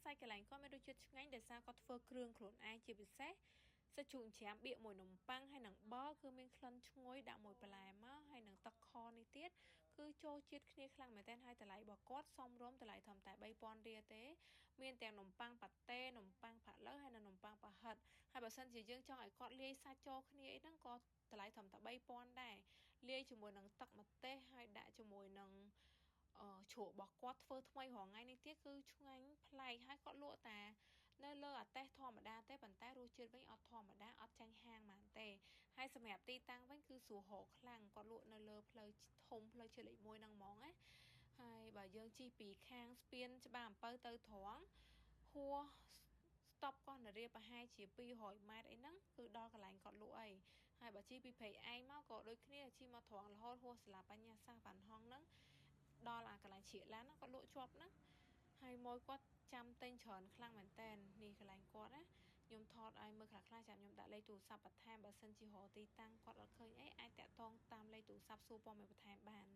សាច់កន្លែងគាត់មានរសជាតិឆ្ងាញ់ដោយសារគាត់ធ្វើគ្រឿងខ្លួនឯងជាពិសេសសាច់ជ្រូកច្រាំបៀកមួយនំប៉័ងហើយនឹងប័រគឺមានក្លិនឈ្ងុយដាក់មួយបន្លែមកហើយនឹងទឹកខនេះទៀតគឺចូលជាតិគ្នាខ្លាំងមែនទែនហើយតម្លៃរបស់គាត់សមរម្យតម្លៃត្រឹមតែ 3000 រៀលទេមានទាំងនំប៉័ងប៉ាតេនំប៉័ងផាក់ឡូវហើយនិងនំប៉័ងប៉ាហិតហើយបើសិនជាយើងចង់ឲ្យគាត់លាយសាច់ចូលគ្នាអីហ្នឹងក៏តម្លៃត្រឹមតែ 3000 ដែរលាយជាមួយនឹងទឹកម្ទេសហើយដាក់ជាមួយនឹងជ្រក់របស់គាត់ធ្វើថ្មីរាល់ថ្ងៃនេះទៀតគឺឆ្ងាញ់ប្លែកហើយគាត់លក់តានៅលើអាតេសធម្មតាទេប៉ុន្តែរសជាតិវិញអត់ធម្មតាអត់ចាញ់ហាងបានទេហើយសម្រាប់ទីតាំងវិញគឺស្រួលរកខ្លាំងគាត់លក់នៅលើផ្លូវធំផ្លូវជាតិលេខ1ហ្នឹងហ្មងណាហើយបើយើងជិះពីខាងស្ពានច្បារអំពៅទៅត្រង់ហួសស្តុបគាត់នារាប្រហែលជា200ម៉ែត្រអីហ្នឹងគឺដល់កន្លែងគាត់លក់អីហើយបើជិះពីព្រៃឯងមកក៏ដូចគ្នាជិះមកត្រង់រហូតហួសសាលាបញ្ញាសាស្ត្រវ៉ាន់ហុងហ្នឹងដល់អាកន្លែងជ្រៀកឡានហ្នឹងគាត់លក់ជាប់ហ្នឹងហើយម៉ួយគាត់ចាំទិញច្រើនខ្លាំងមែនតើនេះកន្លែងគាត់ណាខ្ញុំថតឲ្យមើលខ្លះៗចាំខ្ញុំដាក់លេខទូរស័ព្ទបន្ថែមបើសិនជារកទីតាំងគាត់អត់ឃើញអីអាចតាក់ទងតាមលេខទូរស័ព្ទសួរព័ត៌មានបន្ថែមបាន